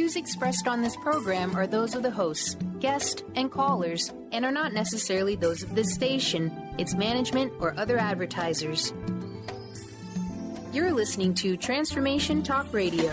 views expressed on this program are those of the hosts, guests, and callers, and are not necessarily those of this station, its management, or other advertisers. You're listening to Transformation Talk Radio.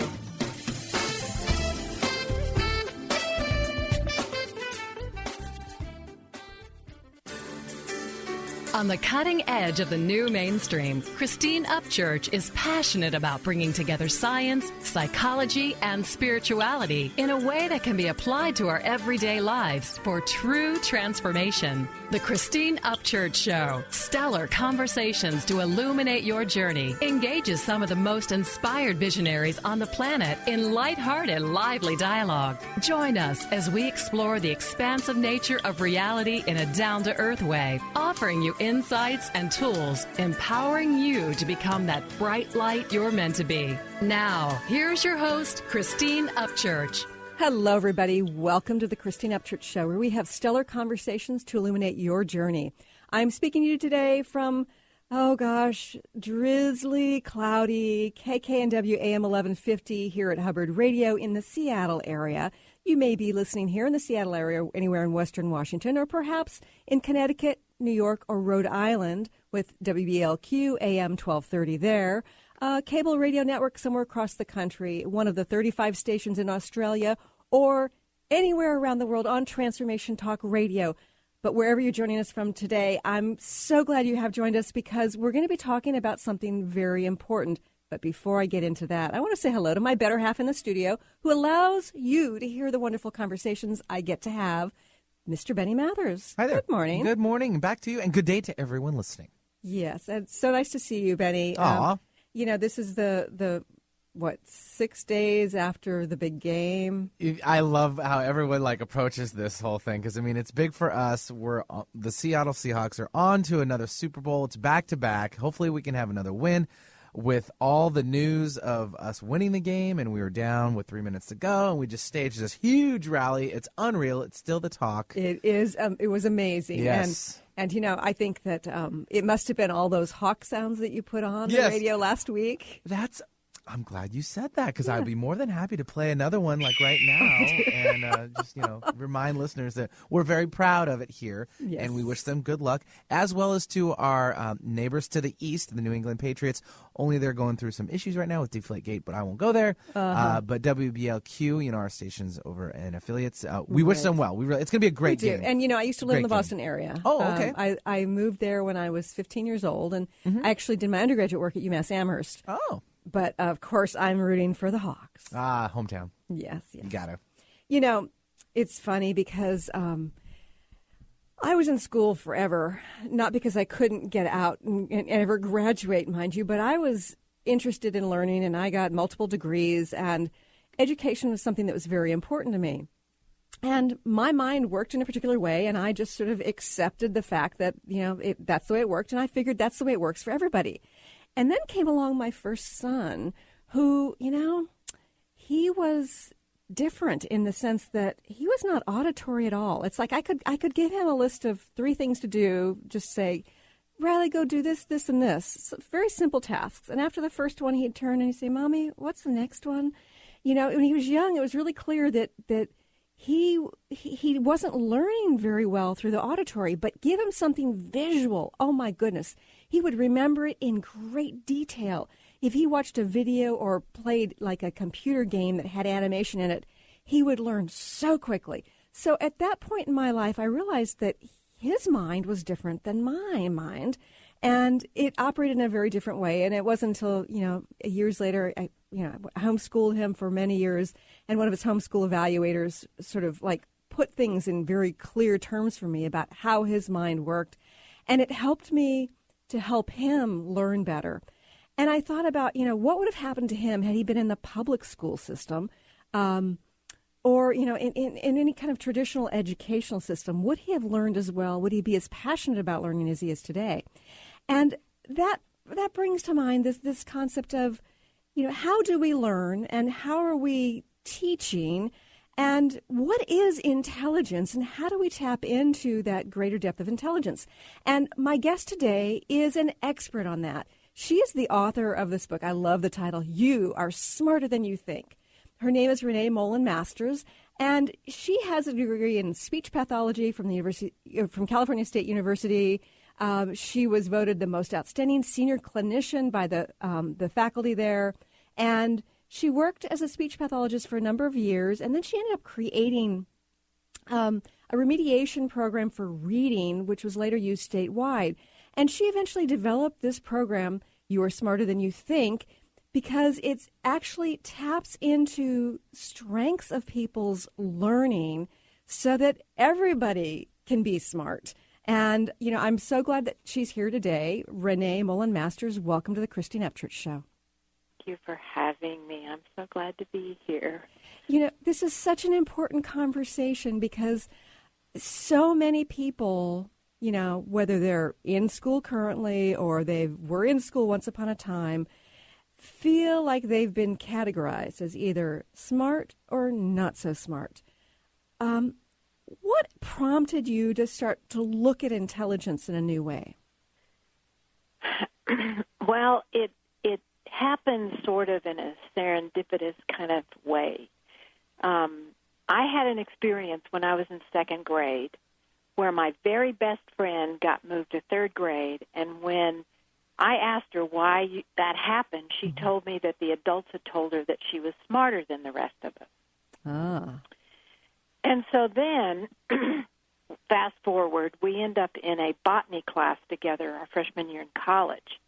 On the cutting edge of the new mainstream, Christine Upchurch is passionate about bringing together science, psychology, and spirituality in a way that can be applied to our everyday lives for true transformation. The Christine Upchurch Show, stellar conversations to illuminate your journey, engages some of the most inspired visionaries on the planet in lighthearted, lively dialogue. Join us as we explore the expansive nature of reality in a down-to-earth way, offering you insights and tools, empowering you to become that bright light you're meant to be. Now, here's your host, Christine Upchurch. Hello, everybody. Welcome to the Christine Upchurch Show, where we have stellar conversations to illuminate your journey. I'm speaking to you today from, drizzly, cloudy, KKNW AM 1150 here at Hubbard Radio in the Seattle area. You may be listening here in the Seattle area, anywhere in Western Washington, or perhaps in Connecticut, New York, or Rhode Island with WBLQ AM 1230 there. Cable radio network somewhere across the country, one of the 35 stations in Australia, or anywhere around the world on Transformation Talk Radio. But wherever you're joining us from today, I'm so glad you have joined us because we're going to be talking about something very important. But before I get into that, I want to say hello to my better half in the studio who allows you to hear the wonderful conversations I get to have, Mr. Benny Mathers. Hi there. Good morning. Good morning. Back to you, and good day to everyone listening. Yes, it's so nice to see you, Benny. Aw. This is the 6 days after the big game. I love how everyone approaches this whole thing because, it's big for us. The Seattle Seahawks are on to another Super Bowl. It's back-to-back. Hopefully we can have another win. With all the news of us winning the game, and we were down with 3 minutes to go, and we just staged this huge rally. It's unreal. It's still the talk. It is. It was amazing. Yes. And I think that it must have been all those hawk sounds that you put on the radio last week. I'm glad you said that because I'd be more than happy to play another one right now and just remind listeners that we're very proud of it here, and we wish them good luck, as well as to our neighbors to the east, the New England Patriots. Only they're going through some issues right now with Deflategate, but I won't go there. But WBLQ, our stations over and affiliates, we wish them well. It's going to be a great game. And I used to live in the Boston area. Oh, okay. I moved there when I was 15 years old, and I actually did my undergraduate work at UMass Amherst. Oh. But, of course, I'm rooting for the Hawks. Hometown. Yes. You got to. It's funny because I was in school forever, not because I couldn't get out and ever graduate, mind you, but I was interested in learning, and I got multiple degrees, and education was something that was very important to me. And my mind worked in a particular way, and I just sort of accepted the fact that, that's the way it worked, and I figured that's the way it works for everybody. And then came along my first son, who, he was different in the sense that he was not auditory at all. It's like I could give him a list of 3 things to do, just say, Riley, go do this, this, and this. So very simple tasks. And after the first one, he'd turn and he'd say, Mommy, what's the next one? When he was young, it was really clear that he wasn't learning very well through the auditory, but give him something visual. Oh, my goodness. He would remember it in great detail. If he watched a video or played a computer game that had animation in it, he would learn so quickly. So at that point in my life, I realized that his mind was different than my mind, and it operated in a very different way. And it wasn't until, years later, I homeschooled him for many years, and one of his homeschool evaluators sort of put things in very clear terms for me about how his mind worked. And it helped me to help him learn better. And I thought about, what would have happened to him had he been in the public school system or, in any kind of traditional educational system. Would he have learned as well? Would he be as passionate about learning as he is today? And that brings to mind this concept of, how do we learn and how are we teaching? And what is intelligence, and how do we tap into that greater depth of intelligence? And my guest today is an expert on that. She is the author of this book. I love the title, You Are Smarter Than You Think. Her name is Renee Mollan-Masters, and she has a degree in speech pathology from California State University. She was voted the most outstanding senior clinician by the faculty there, and she worked as a speech pathologist for a number of years, and then she ended up creating a remediation program for reading, which was later used statewide. And she eventually developed this program, You Are Smarter Than You Think, because it actually taps into strengths of people's learning so that everybody can be smart. And, I'm so glad that she's here today. Renee Mollan-Masters, welcome to the Christine Upchurch Show. Thank you for having me. I'm so glad to be here. This is such an important conversation because so many people, whether they're in school currently or they were in school once upon a time, feel like they've been categorized as either smart or not so smart. What prompted you to start to look at intelligence in a new way? Well, it happened sort of in a serendipitous kind of way. I had an experience when I was in second grade where my very best friend got moved to third grade, and when I asked her why that happened, she told me that the adults had told her that she was smarter than the rest of us. Ah. And so then, fast forward, we end up in a botany class together our freshman year in college.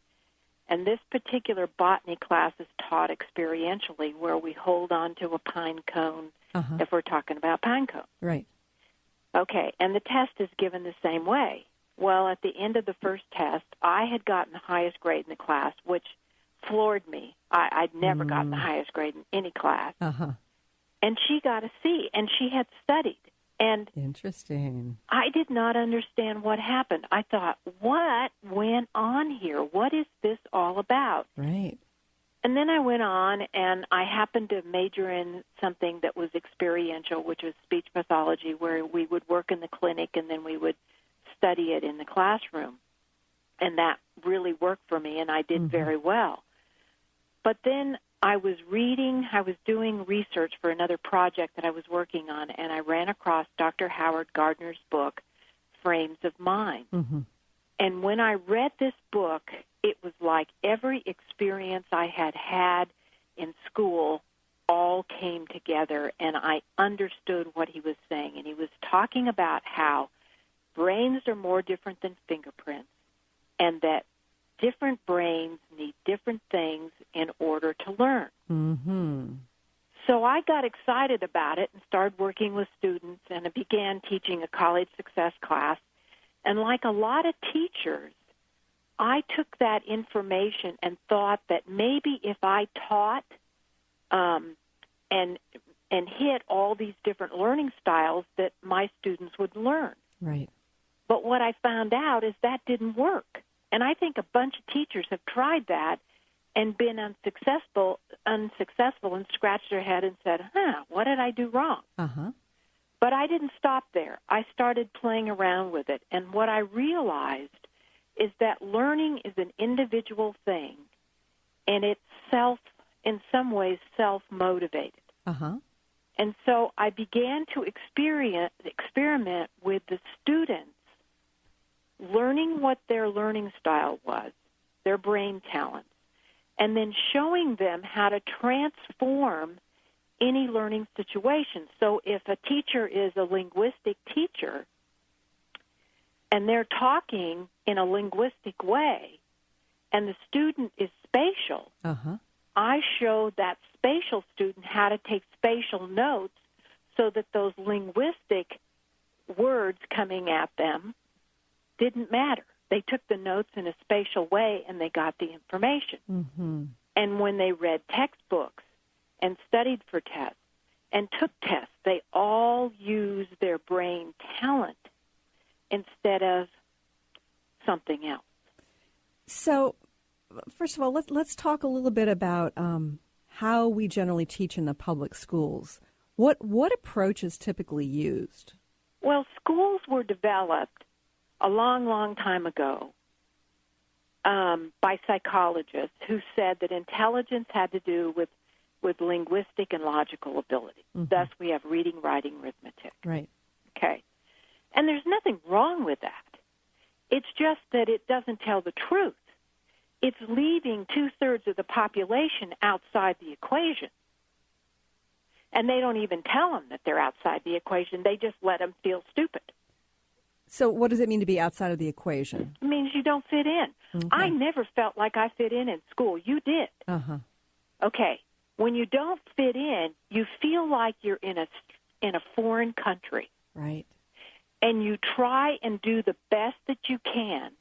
And this particular botany class is taught experientially, where we hold on to a pine cone if we're talking about pine cone. Right. Okay, and the test is given the same way. Well, at the end of the first test, I had gotten the highest grade in the class, which floored me. I'd never gotten the highest grade in any class. And she got a C, and she had studied. And interesting. I did not understand what happened. I thought, what went on here? What is this all about? Right. And then I went on, and I happened to major in something that was experiential, which was speech pathology, where we would work in the clinic, and then we would study it in the classroom. And that really worked for me, and I did very well. But then I was doing research for another project that I was working on, and I ran across Dr. Howard Gardner's book, Frames of Mind. And when I read this book, it was like every experience I had had in school all came together, and I understood what he was saying. And he was talking about how brains are more different than fingerprints, and that different brains need different things in order to learn. So I got excited about it and started working with students, and I began teaching a college success class. And like a lot of teachers, I took that information and thought that maybe if I taught and hit all these different learning styles, that my students would learn. Right. But what I found out is that didn't work. And I think a bunch of teachers have tried that and been unsuccessful and scratched their head and said, what did I do wrong? But I didn't stop there. I started playing around with it. And what I realized is that learning is an individual thing, and it's in some ways, self-motivated. And so I began to experiment with the students, learning what their learning style was, their brain talents, and then showing them how to transform any learning situation. So if a teacher is a linguistic teacher and they're talking in a linguistic way and the student is spatial, I show that spatial student how to take spatial notes so that those linguistic words coming at them didn't matter. They took the notes in a spatial way and they got the information. And when they read textbooks and studied for tests and took tests, they all used their brain talent instead of something else. So, first of all, let's talk a little bit about how we generally teach in the public schools. What approach is typically used? Well, schools were developed a long, long time ago by psychologists who said that intelligence had to do with with linguistic and logical ability. Thus, we have reading, writing, arithmetic. Right. Okay. And there's nothing wrong with that. It's just that it doesn't tell the truth. It's leaving 2/3 of the population outside the equation. And they don't even tell them that they're outside the equation. They just let them feel stupid. So what does it mean to be outside of the equation? It means you don't fit in. Okay. I never felt like I fit in school. You did. Uh-huh. Okay. When you don't fit in, you feel like you're in a foreign country. Right. And you try and do the best that you can,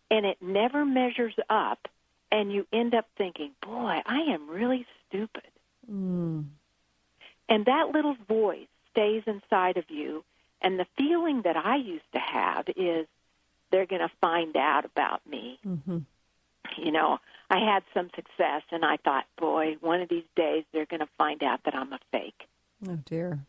and it never measures up, and you end up thinking, boy, I am really stupid. Mm. And that little voice stays inside of you, and the feeling that I used to have is they're going to find out about me. Mm-hmm. You know, I had some success, and I thought, boy, one of these days they're going to find out that I'm a fake. Oh, dear.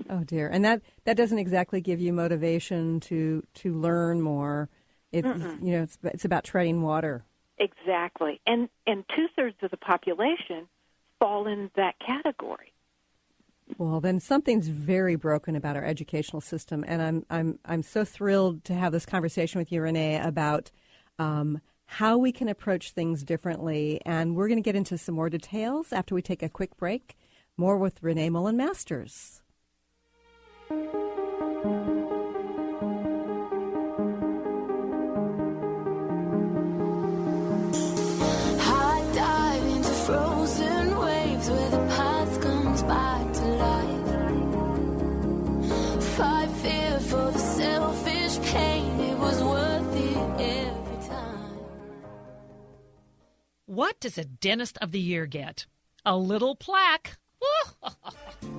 Oh, dear. And that doesn't exactly give you motivation to learn more. It's, you know, it's about treading water. Exactly. And 2/3 of the population fall in that category. Well, then something's very broken about our educational system, and I'm so thrilled to have this conversation with you, Renee, about how we can approach things differently. And we're going to get into some more details after we take a quick break. More with Renee Mollan-Masters. High dive into frozen waves where the past comes back to life. Fight fear for the selfish pain, it was worth it every time. What does a Dentist of the Year get? A little plaque.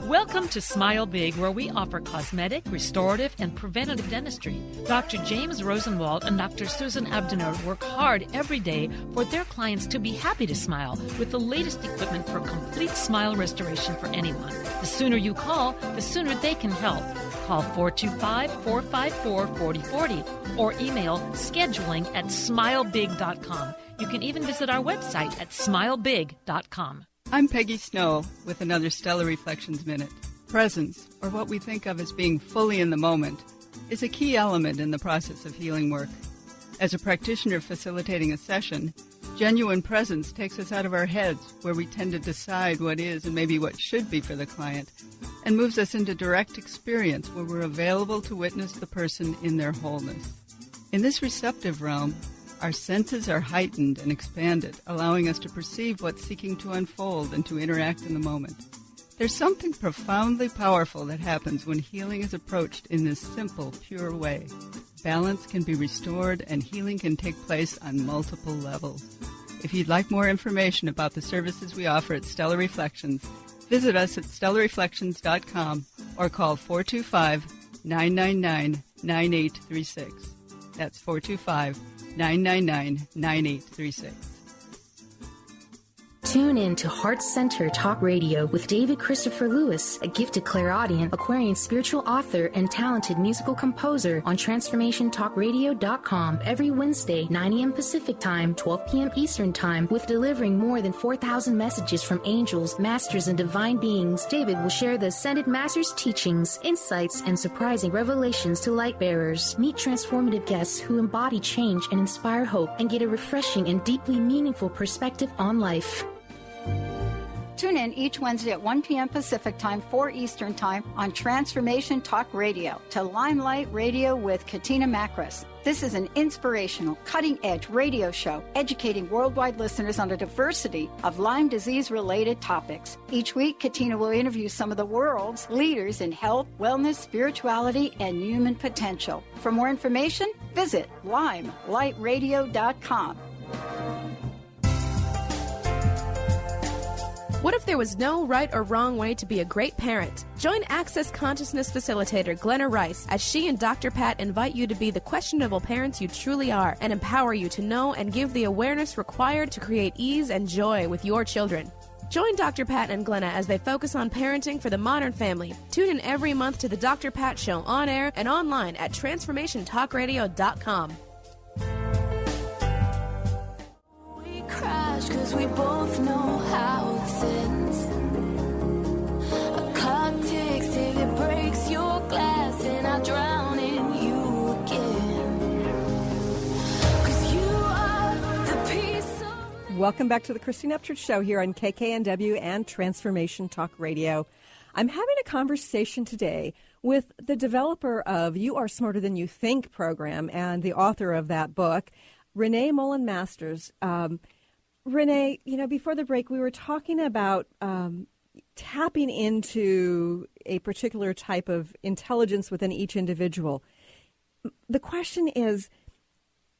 Welcome to Smile Big, where we offer cosmetic, restorative, and preventative dentistry. Dr. James Rosenwald and Dr. Susan Abdenor work hard every day for their clients to be happy to smile with the latest equipment for complete smile restoration for anyone. The sooner you call, the sooner they can help. Call 425-454-4040 or email scheduling@smilebig.com. You can even visit our website at smilebig.com. I'm Peggy Snow with another Stellar Reflections Minute. Presence, or what we think of as being fully in the moment, is a key element in the process of healing work. As a practitioner facilitating a session, genuine presence takes us out of our heads, where we tend to decide what is and maybe what should be for the client, and moves us into direct experience where we're available to witness the person in their wholeness. In this receptive realm, our senses are heightened and expanded, allowing us to perceive what's seeking to unfold and to interact in the moment. There's something profoundly powerful that happens when healing is approached in this simple, pure way. Balance can be restored and healing can take place on multiple levels. If you'd like more information about the services we offer at Stellar Reflections, visit us at stellarreflections.com or call 425-999-9836. That's 425-999-9836. Tune in to Heart Center Talk Radio with David Christopher Lewis, a gifted clairaudient, Aquarian spiritual author, and talented musical composer on TransformationTalkRadio.com every Wednesday, 9 a.m. Pacific Time, 12 p.m. Eastern Time, with delivering more than 4,000 messages from angels, masters, and divine beings. David will share the Ascended Masters' teachings, insights, and surprising revelations to light bearers. Meet transformative guests who embody change and inspire hope, and get a refreshing and deeply meaningful perspective on life. Tune in each Wednesday at 1 p.m. Pacific Time, 4 Eastern Time on Transformation Talk Radio to Limelight Radio with Katina Makris. This is an inspirational, cutting-edge radio show educating worldwide listeners on a diversity of Lyme disease-related topics. Each week, Katina will interview some of the world's leaders in health, wellness, spirituality, and human potential. For more information, visit limelightradio.com. What if there was no right or wrong way to be a great parent? Join Access Consciousness Facilitator Glenna Rice as she and Dr. Pat invite you to be the questionable parents you truly are and empower you to know and give the awareness required to create ease and joy with your children. Join Dr. Pat and Glenna as they focus on parenting for the modern family. Tune in every month to the Dr. Pat Show on air and online at TransformationTalkRadio.com. We crash 'cause we both know how this ends. Welcome back to the Christine Upchurch Show here on KKNW and Transformation Talk Radio. I'm having a conversation today with the developer of You Are Smarter Than You Think program and the author of that book, Renee Mollan-Masters. Renee, before the break, we were talking about tapping into a particular type of intelligence within each individual. The question is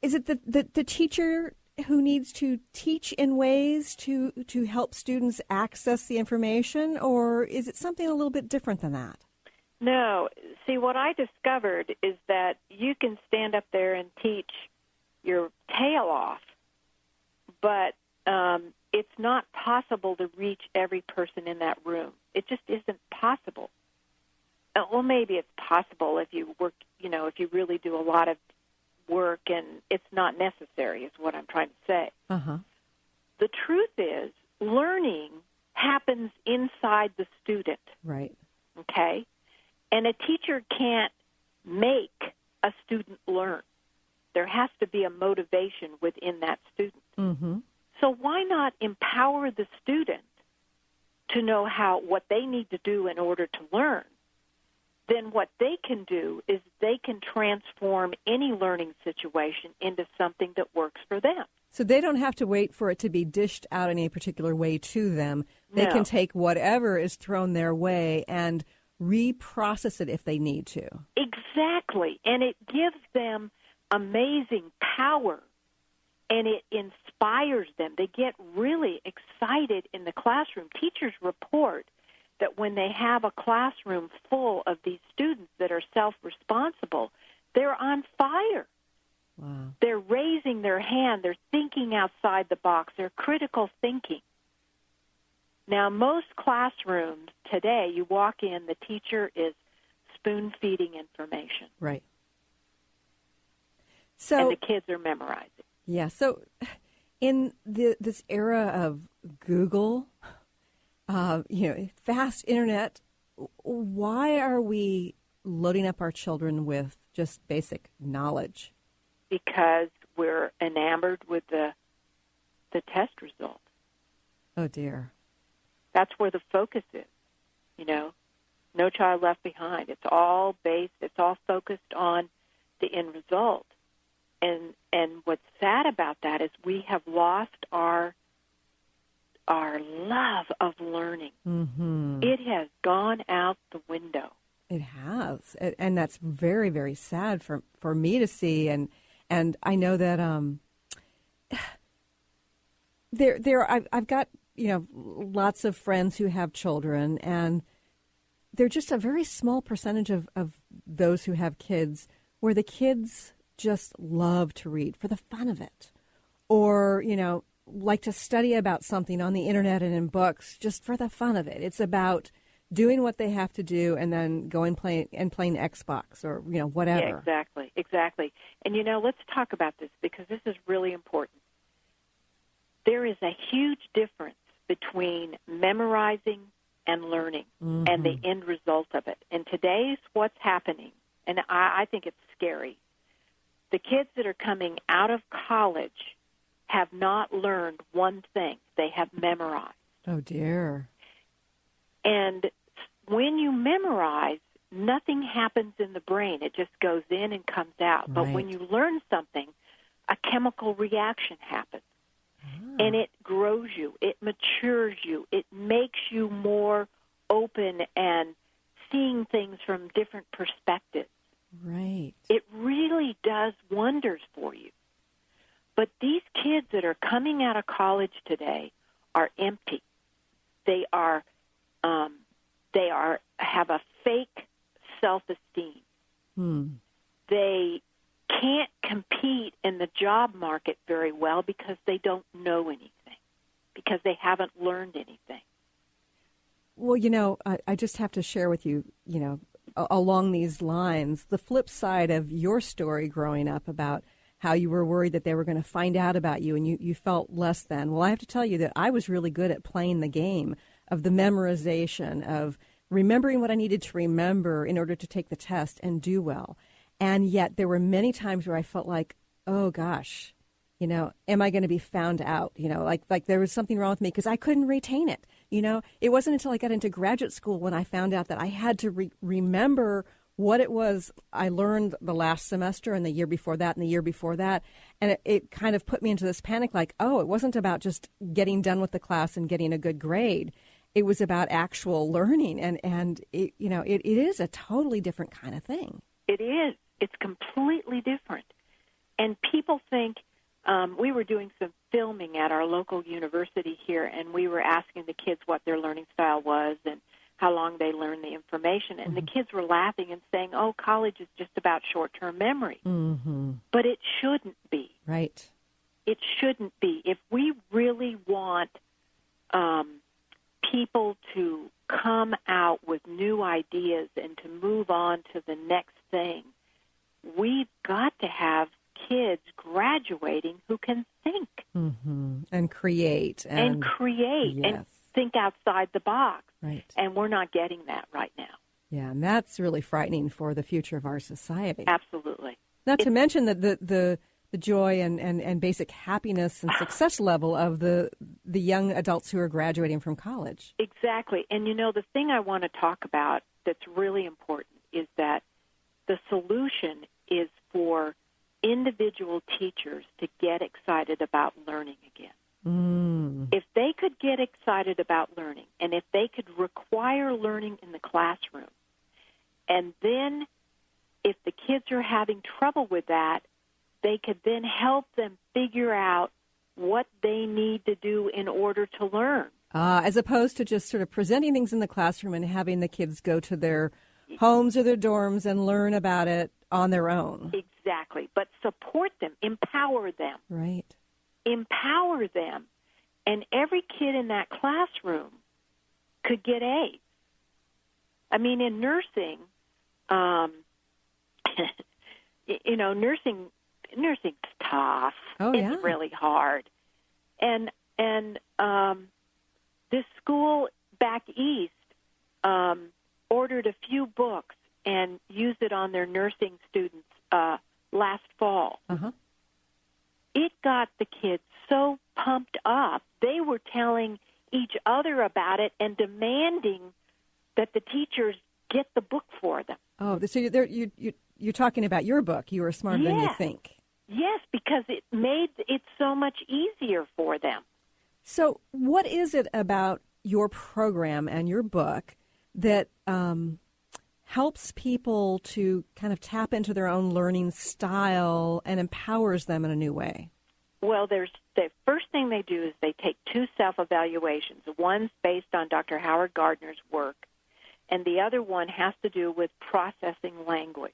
it the teacher who needs to teach in ways to help students access the information, or is it something a little bit different than that? No. See, what I discovered is that you can stand up there and teach your tail off, but it's not possible to reach every person in that room. It just isn't possible. Well, maybe it's possible if you work, if you really do a lot of work, and it's not necessary is what I'm trying to say. Uh-huh. The truth is, learning happens inside the student. Right. Okay? And a teacher can't make a student learn. There has to be a motivation within that student. Mm-hmm. So why not empower the student to know what they need to do in order to learn? Then what they can do is they can transform any learning situation into something that works for them. So they don't have to wait for it to be dished out in a particular way to them. They can take whatever is thrown their way and reprocess it if they need to. Exactly. And it gives them amazing power, and it inspires them. They get really excited in the classroom. Teachers report that when they have a classroom full of these students that are self-responsible, they're on fire. Wow. They're raising their hand. They're thinking outside the box. They're critical thinking. Now, most classrooms today, you walk in, the teacher is spoon-feeding information. Right. And the kids are memorizing. Yeah. So in this era of Google, fast internet, why are we loading up our children with just basic knowledge? Because we're enamored with the test result. Oh, dear. That's where the focus is, No Child Left Behind. It's all focused on the end result. And what's sad about that is we have lost our love of learning. Mm-hmm. It has gone out the window. It has, and that's very, very sad for me to see. And I know that I've got lots of friends who have children, and they're just a very small percentage of those who have kids where the kids just love to read for the fun of it, or like to study about something on the internet and in books just for the fun of it. It's about doing what they have to do and then going playing Xbox or whatever. Yeah, exactly. And let's talk about this because this is really important. There is a huge difference between memorizing and learning and the end result of it. And today's what's happening, and I think it's scary. The kids that are coming out of college have not learned one thing. They have memorized. Oh, dear. And when you memorize, nothing happens in the brain. It just goes in and comes out. Right. But when you learn something, a chemical reaction happens. And it grows you. It matures you. It makes you more open and seeing things from different perspectives. Right. It really does wonders for you. But these kids that are coming out of college today are empty. They have a fake self-esteem. They can't compete in the job market very well because they don't know anything, because they haven't learned anything. Well, I just have to share with you, along these lines, the flip side of your story growing up about how you were worried that they were going to find out about you and you felt less than. Well, I have to tell you that I was really good at playing the game of the memorization, of remembering what I needed to remember in order to take the test and do well. And yet there were many times where I felt like, oh, gosh, You know, am I going to be found out? You know, like there was something wrong with me because I couldn't retain it. You know, it wasn't until I got into graduate school when I found out that I had to remember what it was I learned the last semester and the year before that and the year before that. And it kind of put me into this panic like, oh, it wasn't about just getting done with the class and getting a good grade. It was about actual learning. And it, you know, it is a totally different kind of thing. It is. It's completely different. And people think, we were doing some filming at our local university here, and we were asking the kids what their learning style was and how long they learned the information. And the kids were laughing and saying, oh, college is just about short-term memory. But it shouldn't be. Right. It shouldn't be. If we really want people to come out with new ideas and to move on to the next thing, we've got to have kids graduating who can think. And create. And create. Yes. And think outside the box. Right. And we're not getting that right now. Yeah, and that's really frightening for the future of our society. Absolutely. Not to mention that the joy and basic happiness and success level of the young adults who are graduating from college. Exactly. And, you know, the thing I want to talk about that's really important is that the solution is for individual teachers to get excited about learning again. If they could get excited about learning, and if they could require learning in the classroom, and then if the kids are having trouble with that, they could then help them figure out what they need to do in order to learn. As opposed to just sort of presenting things in the classroom and having the kids go to their homes or their dorms and learn about it on their own. Exactly. But support them, empower them. Right. Empower them. And every kid in that classroom could get A's. I mean, in nursing, you know, nursing's tough. Oh, yeah. It's really hard. And this school back east ordered a few books and used it on their nursing students last fall. It got the kids so pumped up, they were telling each other about it and demanding that the teachers get the book for them. Oh, so you're talking about your book. You are smarter than you think. Yes, because it made it so much easier for them. So what is it about your program and your book that helps people to kind of tap into their own learning style and empowers them in a new way? Well, the first thing they do is they take 2 self-evaluations. One's based on Dr. Howard Gardner's work, and the other one has to do with processing language.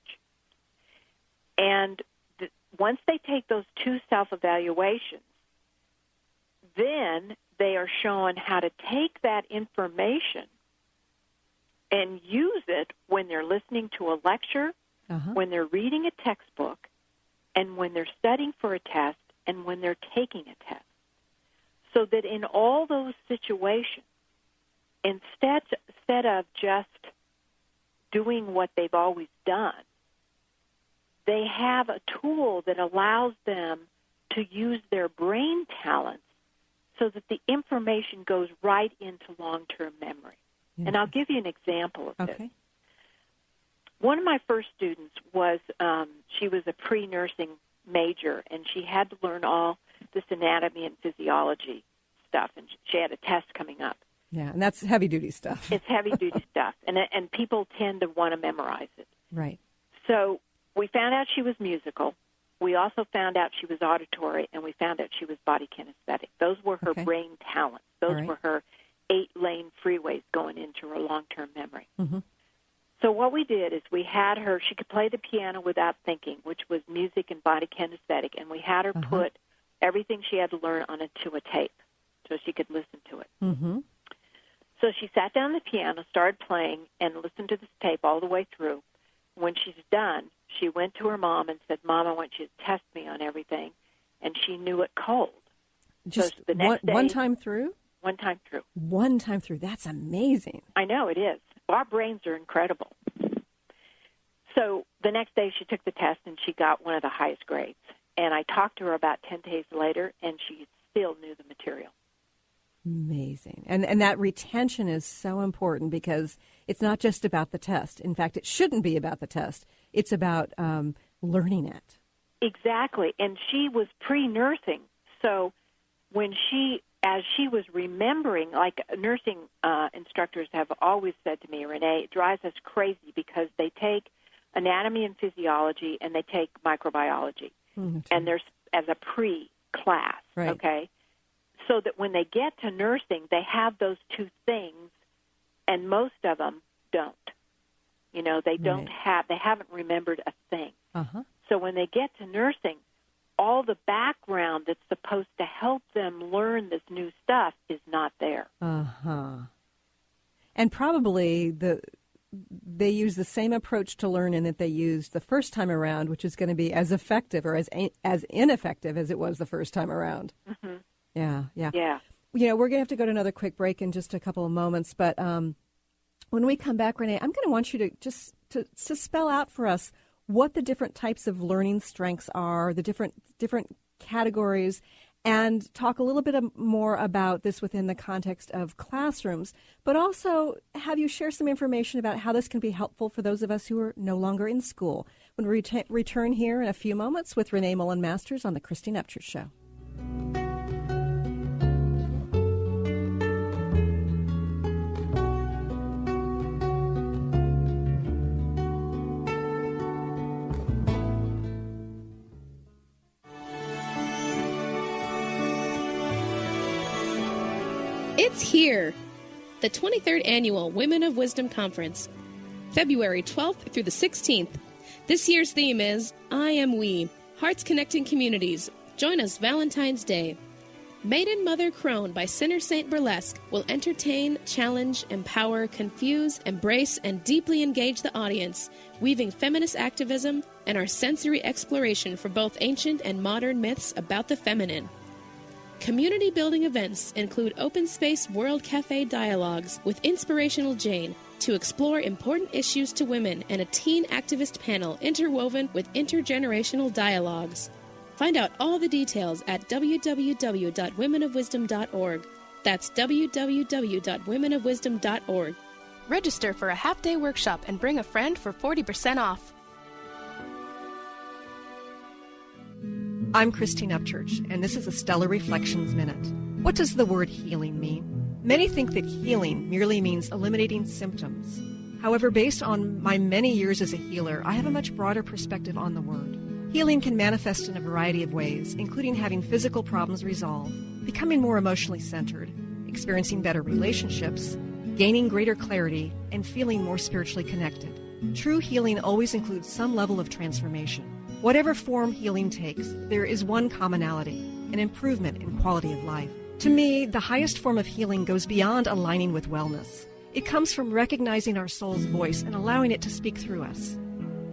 And once they take those 2 self-evaluations, then they are shown how to take that information and use it when they're listening to a lecture, when they're reading a textbook, and when they're studying for a test, and when they're taking a test. So that in all those situations, instead of just doing what they've always done, they have a tool that allows them to use their brain talents so that the information goes right into long-term memory. And I'll give you an example of this. One of my first students was, she was a pre-nursing major, and she had to learn all this anatomy and physiology stuff, and she had a test coming up. Yeah, and that's heavy-duty stuff. It's heavy-duty stuff, and people tend to want to memorize it. Right. So we found out she was musical. We also found out she was auditory, and we found out she was body kinesthetic. Those were her brain talents. Those were her 8-lane freeways going into her long-term memory. So what we did is we had her, she could play the piano without thinking, which was music and body kinesthetic, and we had her put everything she had to learn onto a tape so she could listen to it. So she sat down at the piano, started playing, and listened to this tape all the way through. When she's done, she went to her mom and said, Mom, I want you to test me on everything, and she knew it cold. Just so the next day, one time through? One time through. One time through. That's amazing. I know, it is. Our brains are incredible. So the next day she took the test, and she got one of the highest grades. And I talked to her about 10 days later, and she still knew the material. Amazing. And that retention is so important because it's not just about the test. In fact, it shouldn't be about the test. It's about learning it. Exactly. And she was pre-nursing. So as she was remembering, like nursing instructors have always said to me, Renee, it drives us crazy because they take anatomy and physiology and they take microbiology. And there's as a pre-class, right. Okay? So that when they get to nursing, they have those two things, and most of them don't. You know, they don't have, they haven't remembered a thing. Uh-huh. So when they get to nursing, all the background that's supposed to help them learn this new stuff is not there. Uh-huh. And probably they use the same approach to learning that they used the first time around, which is going to be as effective or as ineffective as it was the first time around. Mm-hmm. Yeah. Yeah. We're going to have to go to another quick break in just a couple of moments, but when we come back, Renee, I'm going to want you to just to spell out for us what the different types of learning strengths are, the different categories, and talk a little bit more about this within the context of classrooms, but also have you share some information about how this can be helpful for those of us who are no longer in school. When we return here in a few moments with Renee Mollan-Masters on the Christine Upchurch Show. It's here, the 23rd Annual Women of Wisdom Conference, February 12th through the 16th. This year's theme is I Am We, Hearts Connecting Communities. Join us Valentine's Day. Maiden Mother Crone by Sinner Saint Burlesque will entertain, challenge, empower, confuse, embrace, and deeply engage the audience, weaving feminist activism and our sensory exploration for both ancient and modern myths about the feminine. Community building events include open space World Cafe dialogues with Inspirational Jane to explore important issues to women and a teen activist panel interwoven with intergenerational dialogues. Find out all the details at www.womenofwisdom.org. That's www.womenofwisdom.org. Register for a half-day workshop and bring a friend for 40% off. I'm Christine Upchurch, and this is a Stellar Reflections Minute. What does the word healing mean? Many think that healing merely means eliminating symptoms. However, based on my many years as a healer, I have a much broader perspective on the word. Healing can manifest in a variety of ways, including having physical problems resolved, becoming more emotionally centered, experiencing better relationships, gaining greater clarity, and feeling more spiritually connected. True healing always includes some level of transformation. Whatever form healing takes, there is one commonality, an improvement in quality of life. To me, the highest form of healing goes beyond aligning with wellness. It comes from recognizing our soul's voice and allowing it to speak through us.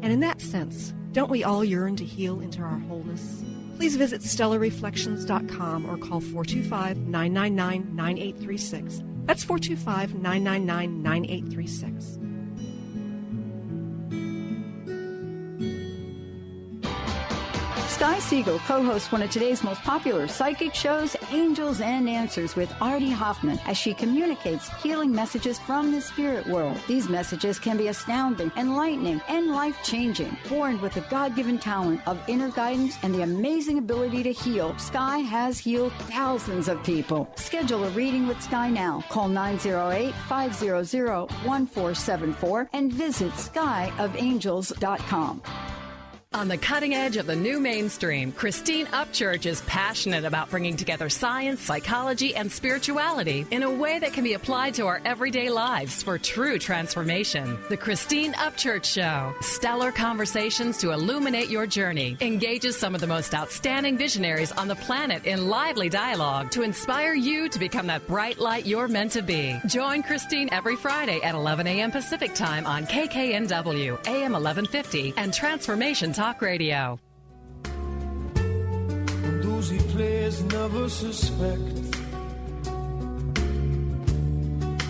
And in that sense, don't we all yearn to heal into our wholeness? Please visit stellarreflections.com or call 425-999-9836. That's 425-999-9836. Sky Siegel co-hosts one of today's most popular psychic shows, Angels and Answers, with Artie Hoffman, as she communicates healing messages from the spirit world. These messages can be astounding, enlightening, and life-changing. Born with the God-given talent of inner guidance and the amazing ability to heal, Sky has healed thousands of people. Schedule a reading with Sky now. Call 908-500-1474 and visit skyofangels.com. On the cutting edge of the new mainstream, Christine Upchurch is passionate about bringing together science, psychology, and spirituality in a way that can be applied to our everyday lives for true transformation. The Christine Upchurch Show, stellar conversations to illuminate your journey, engages some of the most outstanding visionaries on the planet in lively dialogue to inspire you to become that bright light you're meant to be. Join Christine every Friday at 11 a.m. Pacific Time on KKNW, AM 1150, and Transformation Talk Radio. And those he plays never suspect.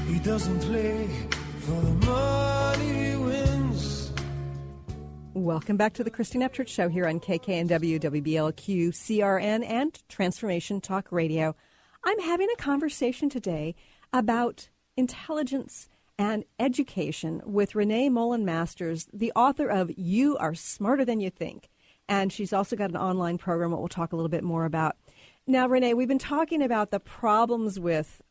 He doesn't play for the money he wins. Welcome back to the Christine Upchurch Show here on KKNW, WBLQ, CRN, and Transformation Talk Radio. I'm having a conversation today about intelligence and education with Renee Mollan-Masters, the author of You Are Smarter Than You Think. And she's also got an online program that we'll talk a little bit more about. Now, Renee, we've been talking about the problems with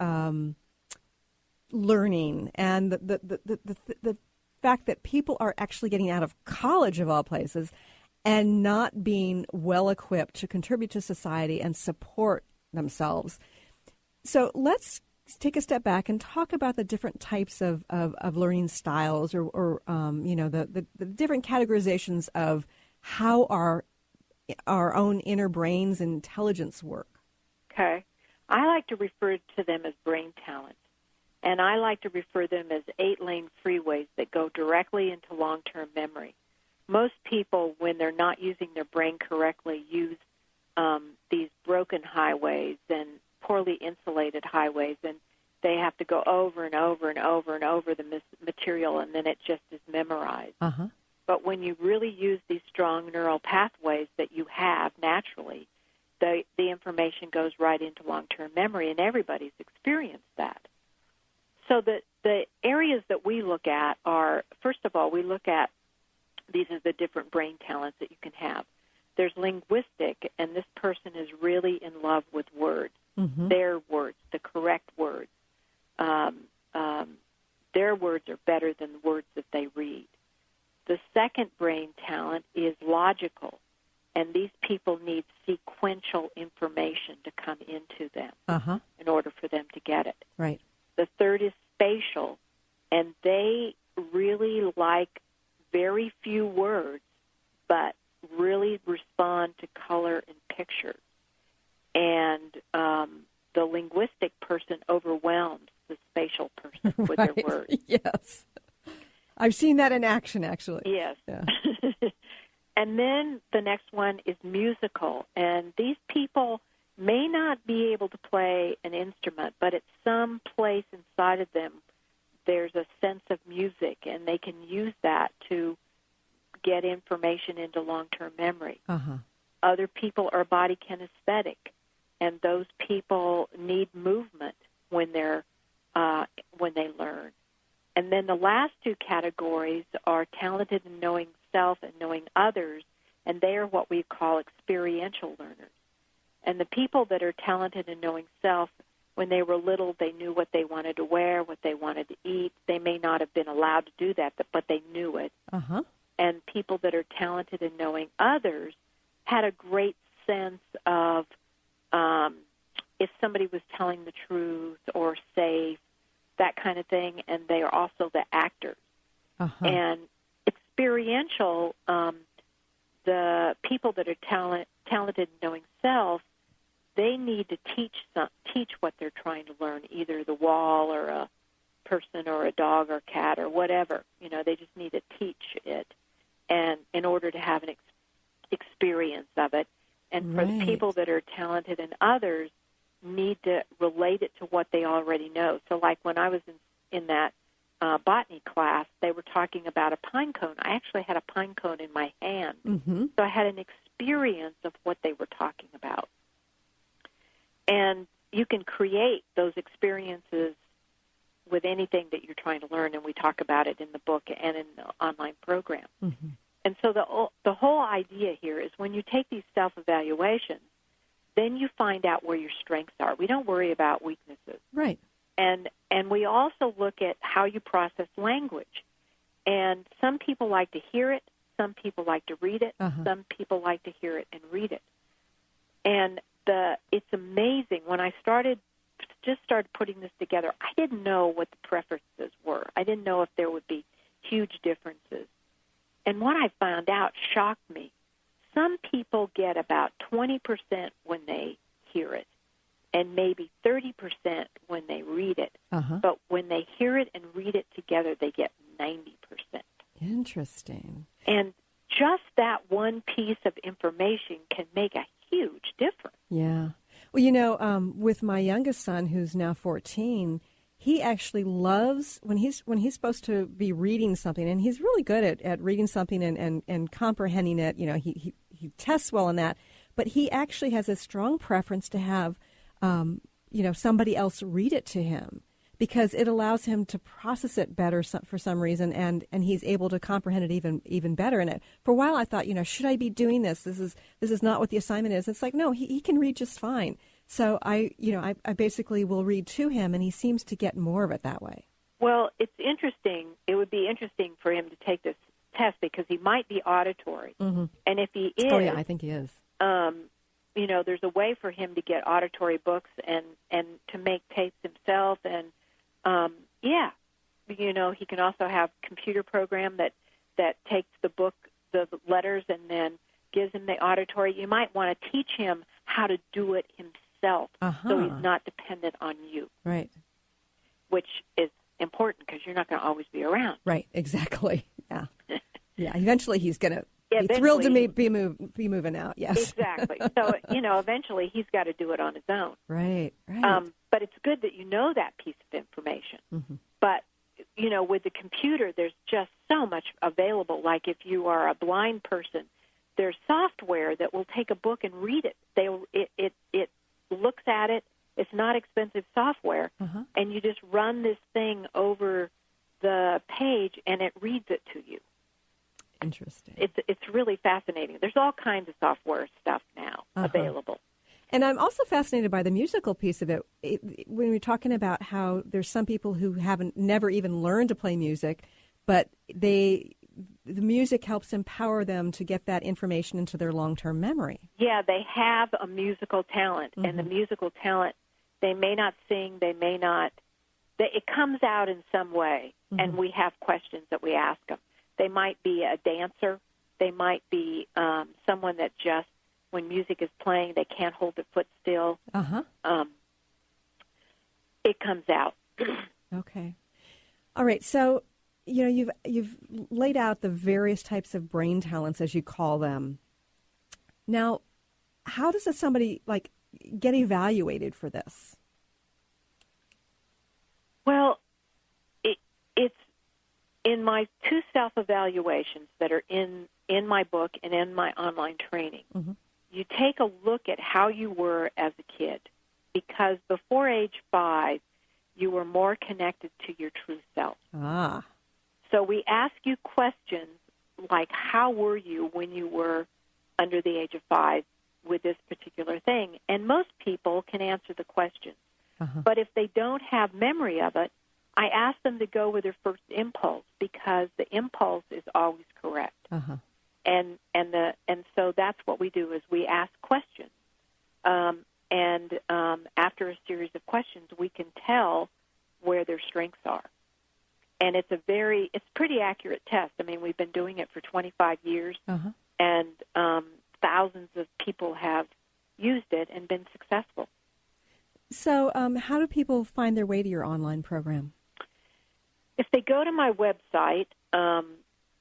learning and the fact that people are actually getting out of college, of all places, and not being well equipped to contribute to society and support themselves. So let's take a step back and talk about the different types of learning styles or the different categorizations of how our own inner brains and intelligence work. Okay. I like to refer to them as brain talent. And I like to refer them as 8-lane freeways that go directly into long-term memory. Most people, when they're not using their brain correctly, use these broken highways and poorly insulated highways, and they have to go over and over and over and over the material, and then it just is memorized. Uh-huh. But when you really use these strong neural pathways that you have naturally, the information goes right into long-term memory, and everybody's experienced that. So the areas that we look at are, first of all, we look at these are the different brain talents that you can have. There's linguistic, and this person is really in love with words, their words, the correct words. Their words are better than the words that they read. The second brain talent is logical, and these people need sequential information to come into them in order for them to get it. Right. The third is spatial, and they really like very few words, but really respond to color and pictures. And the linguistic person overwhelms the spatial person with their words. Yes. I've seen that in action, actually. Yes. Yeah. And then the next one is musical, and these people may not be able to play an instrument, but at some place inside of them, there's a sense of music, and they can use that to get information into long-term memory. Other people are body kinesthetic, and those people need movement when they learn. And then the last two categories are talented in knowing self and knowing others, and they are what we call experiential learners. And the people that are talented in knowing self, when they were little, they knew what they wanted to wear, what they wanted to eat. They may not have been allowed to do that, but they knew it. And people that are talented in knowing others had a great sense of if somebody was telling the truth or safe, that kind of thing, and they are also the actors. And experiential, the people that are talented in knowing self, they need to teach what they're trying to learn, either the wall or a person or a dog or cat or whatever. You know, they just need to teach it, and in order to have an experience of it. And for the people that are talented in others, need to relate it to what they already know. So like when I was in that botany class, they were talking about a pine cone. I actually had a pine cone in my hand. So I had an experience of what they were talking about. And you can create those experiences with anything that you're trying to learn, and we talk about it in the book and in the online program. And so the whole idea here is when you take these self-evaluations, then you find out where your strengths are. We don't worry about weaknesses. Right. And we also look at how you process language. And some people like to hear it, some people like to read it, some people like to hear it and read it. And it's amazing. When I started putting this together, I didn't know what the preferences were. I didn't know if there would be huge differences. And what I found out shocked me. Some people get about 20% when they hear it, and maybe 30% when they read it. But when they hear it and read it together, they get 90%. Interesting. And just that one piece of information can make a huge difference. Yeah. Well, you know, with my youngest son, who's now 14, he actually loves when he's supposed to be reading something, and he's really good at reading something and comprehending it. You know, he tests well in that, but he actually has a strong preference to have somebody else read it to him, because it allows him to process it better for some reason, and he's able to comprehend it even better. And for a while I thought, should I be doing this? This is not what the assignment is. It's like, no, he can read just fine. So I basically will read to him, and he seems to get more of it that way. Well, it's interesting. It would be interesting for him to take this test because he might be auditory. Mm-hmm. And if he is... Oh, yeah, I think he is. There's a way for him to get auditory books and to make tapes himself. And, he can also have a computer program that takes the book, the letters, and then gives him the auditory. You might want to teach him how to do it himself so he's not dependent on you. Right. Which is important because you're not going to always be around. Right, exactly. Yeah. Yeah, eventually he's going to be thrilled to be moving out, yes. Exactly. So, eventually he's got to do it on his own. Right. But it's good that you know that piece of information. Mm-hmm. But, with the computer, there's just so much available. Like if you are a blind person, there's software that will take a book and read it. It looks at it. It's not expensive software. Uh-huh. And you just run this thing over the page, and it reads it to you. Interesting. It's really fascinating. There's all kinds of software stuff now available. And I'm also fascinated by the musical piece of it. When we're talking about how there's some people who never even learned to play music, but the music helps empower them to get that information into their long-term memory. Yeah, they have a musical talent, Mm-hmm. and the musical talent, they may not sing, they may not, it comes out in some way, Mm-hmm. and we have questions that we ask them. They might be a dancer. They might be someone that just, when music is playing, they can't hold their foot still. Uh-huh. It comes out. Okay. All right. So, you've laid out the various types of brain talents, as you call them. Now, how does somebody get evaluated for this? Well, it's in my 2 self-evaluations that are in my book and in my online training. Mm-hmm. You take a look at how you were as a kid, because before age 5, you were more connected to your true self. Ah. So we ask you questions like, how were you when you were under the age of 5 with this particular thing? And most people can answer the question. Uh-huh. But if they don't have memory of it, I ask them to go with their first impulse, because the impulse is always correct. Uh-huh. And so that's what we do, is we ask questions. After a series of questions, we can tell where their strengths are. And it's pretty accurate test. I mean, we've been doing it for 25 years, uh-huh. and thousands of people have used it and been successful. So how do people find their way to your online program? If they go to my website,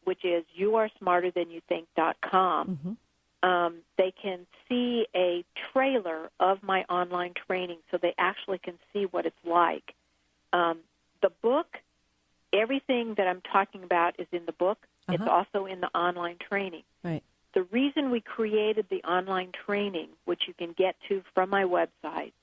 which is youaresmarterthanyoutthink.com, Mm-hmm. They can see a trailer of my online training, so they actually can see what it's like. The book, everything that I'm talking about is in the book. Uh-huh. It's also in the online training. Right. The reason we created the online training, which you can get to from my website,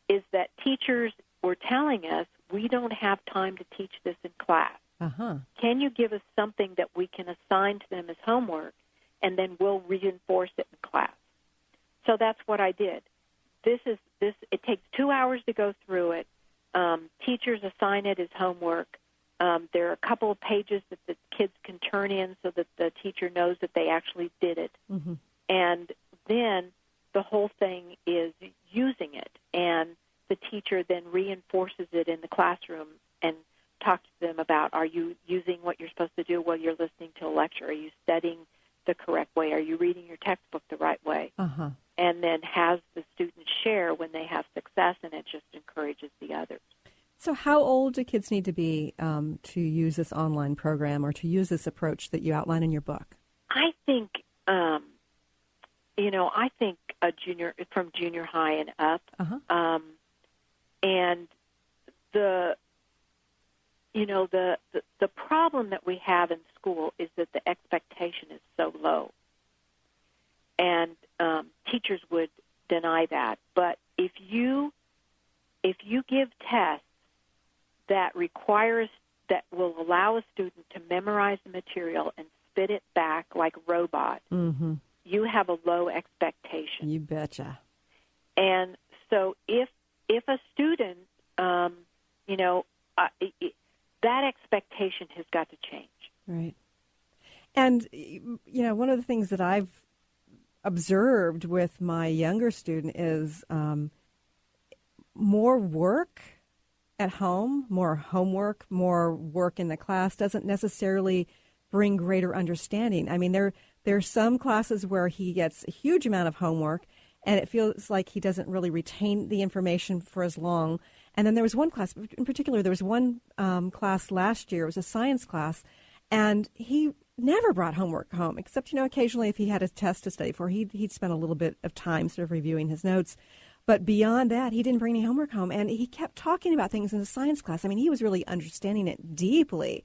is that teachers were telling us, we don't have time to teach this in class. Uh-huh. Can you give us something that we can assign to them as homework, and then we'll reinforce it in class? So that's what I did. It takes 2 hours to go through it. Teachers assign it as homework. There are a couple of pages that the kids can turn in so that the teacher knows that they actually did it. Mm-hmm. And then the whole thing is using it, and the teacher then reinforces it in the classroom and talks to them about, are you using what you're supposed to do while you're listening to a lecture? Are you studying the correct way? Are you reading your textbook the right way? Uh-huh. And then has the students share when they have success, and it just encourages the others. So how old do kids need to be to use this online program or to use this approach that you outline in your book? I think, from junior high and up. Uh-huh. And the the problem that we have in school is that the expectation is so low. And teachers would deny that. But if you give tests that will allow a student to memorize the material and spit it back like a robot, you have a low expectation. You betcha. And so if a student, that expectation has got to change. Right. And, one of the things that I've observed with my younger student is more work at home, more homework, more work in the class doesn't necessarily bring greater understanding. I mean, there are some classes where he gets a huge amount of homework and it feels like he doesn't really retain the information for as long. And then there was one class, in particular, there was one class last year, it was a science class, and he never brought homework home, except, occasionally if he had a test to study for, he'd spend a little bit of time sort of reviewing his notes. But beyond that, he didn't bring any homework home, and he kept talking about things in the science class. I mean, he was really understanding it deeply.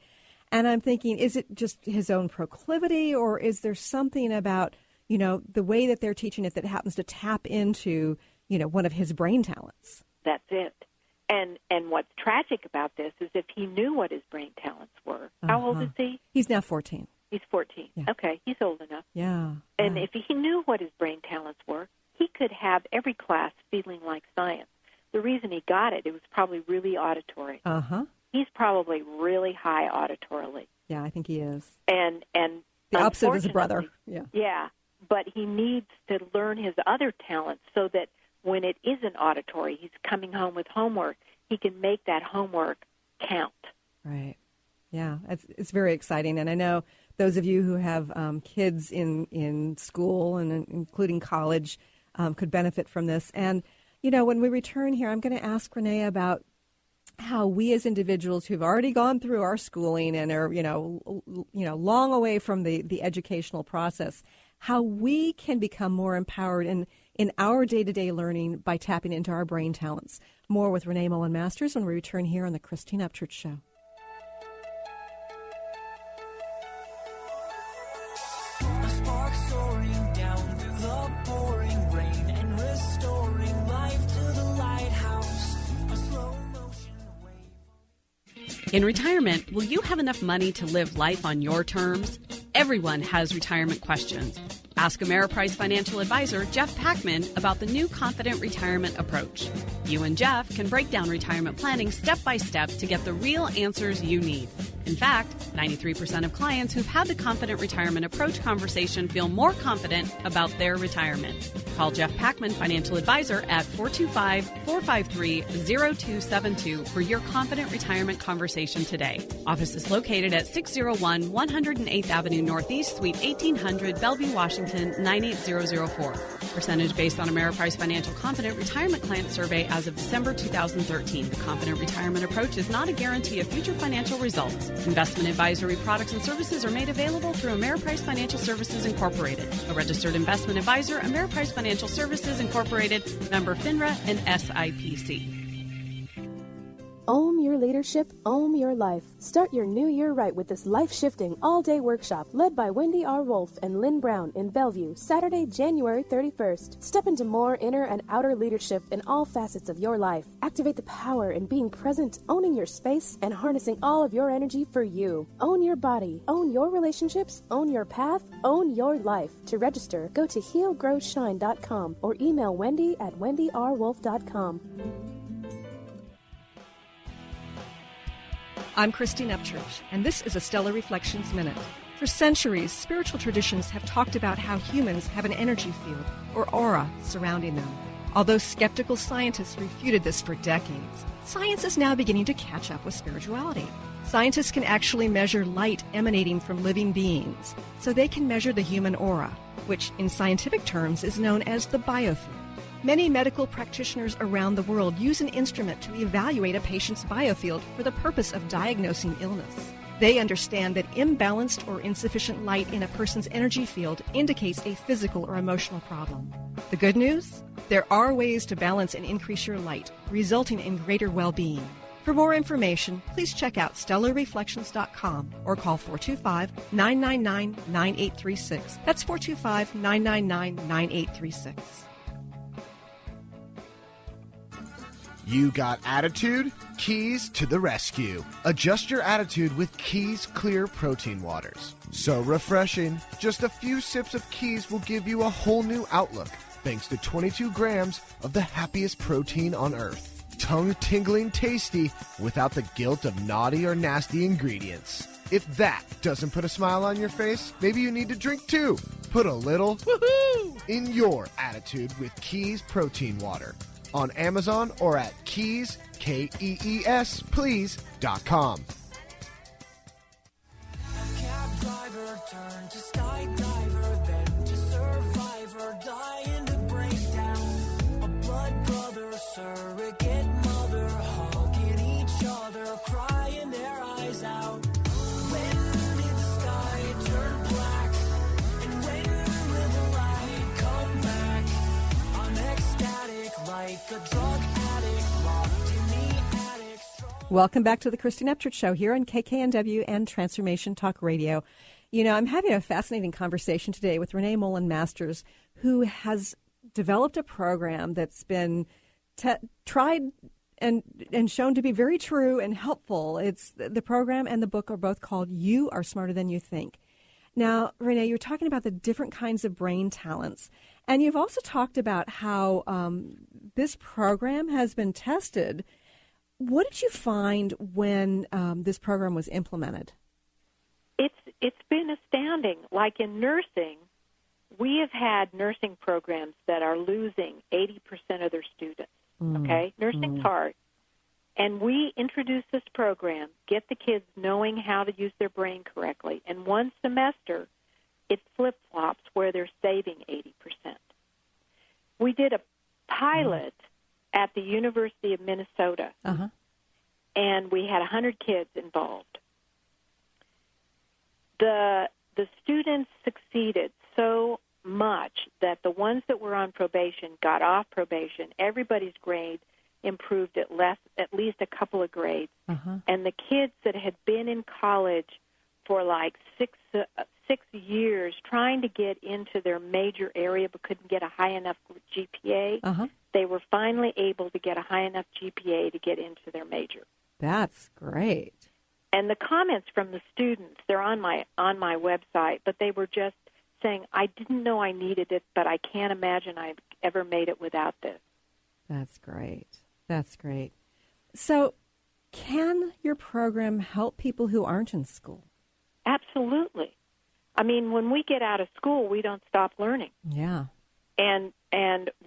And I'm thinking, is it just his own proclivity, or is there something about, the way that they're teaching it that happens to tap into, one of his brain talents? That's it. And what's tragic about this is if he knew what his brain talents were. How old is he? He's now 14. He's 14. Yeah. Okay, he's old enough. Yeah. And if he knew what his brain talents were, he could have every class feeling like science. The reason he got it was probably really auditory. He's probably really high auditorily. Yeah, I think he is. And the opposite of his brother. Yeah. Yeah, but he needs to learn his other talents so that when it isn't auditory, he's coming home with homework, he can make that homework count. Right. Yeah, it's very exciting. And I know those of you who have kids in school and including college could benefit from this. And, when we return here, I'm going to ask Renee about how we as individuals who've already gone through our schooling and are, long away from the educational process, how we can become more empowered in our day-to-day learning by tapping into our brain talents. More with Renee Mollan-Masters when we return here on the Christine Upchurch Show. A spark soaring down through the pouring rain and restoring life to the lighthouse. A slow motion wave. In retirement, will you have enough money to live life on your terms? Everyone has retirement questions. Ask Ameriprise financial advisor Jeff Packman about the new Confident Retirement Approach. You and Jeff can break down retirement planning step by step to get the real answers you need. In fact, 93% of clients who've had the Confident Retirement Approach conversation feel more confident about their retirement. Call Jeff Packman, financial advisor, at 425-453-0272 for your Confident Retirement conversation today. Office is located at 601 108th Avenue Northeast, Suite 1800, Bellevue, Washington, 98004. Percentage based on Ameriprise Financial Confident Retirement Client Survey as of December 2013. The Confident Retirement Approach is not a guarantee of future financial results. Investment advisory products and services are made available through Ameriprise Financial Services Incorporated, a registered investment advisor, Ameriprise Financial Services Incorporated, member FINRA and SIPC. Own your leadership, own your life. Start your new year right with this life-shifting all-day workshop led by Wendy R. Wolf and Lynn Brown in Bellevue, Saturday, January 31st. Step into more inner and outer leadership in all facets of your life. Activate the power in being present, owning your space, and harnessing all of your energy for you. Own your body, own your relationships, own your path, own your life. To register, go to healgrowshine.com or email Wendy at wendyrwolf.com. I'm Christine Upchurch, and this is a Stellar Reflections Minute. For centuries, spiritual traditions have talked about how humans have an energy field, or aura, surrounding them. Although skeptical scientists refuted this for decades, science is now beginning to catch up with spirituality. Scientists can actually measure light emanating from living beings, so they can measure the human aura, which in scientific terms is known as the biofield. Many medical practitioners around the world use an instrument to evaluate a patient's biofield for the purpose of diagnosing illness. They understand that imbalanced or insufficient light in a person's energy field indicates a physical or emotional problem. The good news? There are ways to balance and increase your light, resulting in greater well-being. For more information, please check out stellarreflections.com or call 425-999-9836. That's 425-999-9836. You got attitude? Keys to the rescue. Adjust your attitude with Keys Clear Protein Waters. So refreshing. Just a few sips of Keys will give you a whole new outlook, thanks to 22 grams of the happiest protein on earth. Tongue-tingling tasty without the guilt of naughty or nasty ingredients. If that doesn't put a smile on your face, maybe you need to drink too. Put a little woohoo in your attitude with Keys Protein Water. On Amazon or at Keys, Kees, please.com. Cab driver turned to skydiver, then to survivor, dying to break down. A blood brother, surrogate mother, hugging each other, crying their eyes out. When did the sky turn black? And when will the light come back? I'm ecstatic like a drug addict, locked in the attic. Welcome back to the Christine Upchurch Show here on KKNW and Transformation Talk Radio. You know, I'm having a fascinating conversation today with Renee Mollan-Masters, who has developed a program that's been tried and shown to be very true and helpful. It's the program and the book are both called You Are Smarter Than You Think. Now, Renee, you're talking about the different kinds of brain talents, and you've also talked about how this program has been tested. What did you find when this program was implemented? It's been astounding. Like in nursing, we have had nursing programs that are losing 80% of their students. Okay, nursing's hard, and we introduce this program, get the kids knowing how to use their brain correctly, and one semester it flip-flops where they're saving 80%. We did a pilot at the University of Minnesota, and we had 100 kids involved. The students succeeded so much that the ones that were on probation got off probation. Everybody's grade improved at least a couple of grades. And the kids that had been in college for like six years trying to get into their major area but couldn't get a high enough GPA, they were finally able to get a high enough GPA to get into their major. That's great. And the comments from the students, they're on my website, but they were just saying, I didn't know I needed it, but I can't imagine I've ever made it without this. That's great. That's great. So can your program help people who aren't in school? Absolutely. I mean, when we get out of school, we don't stop learning. Yeah. And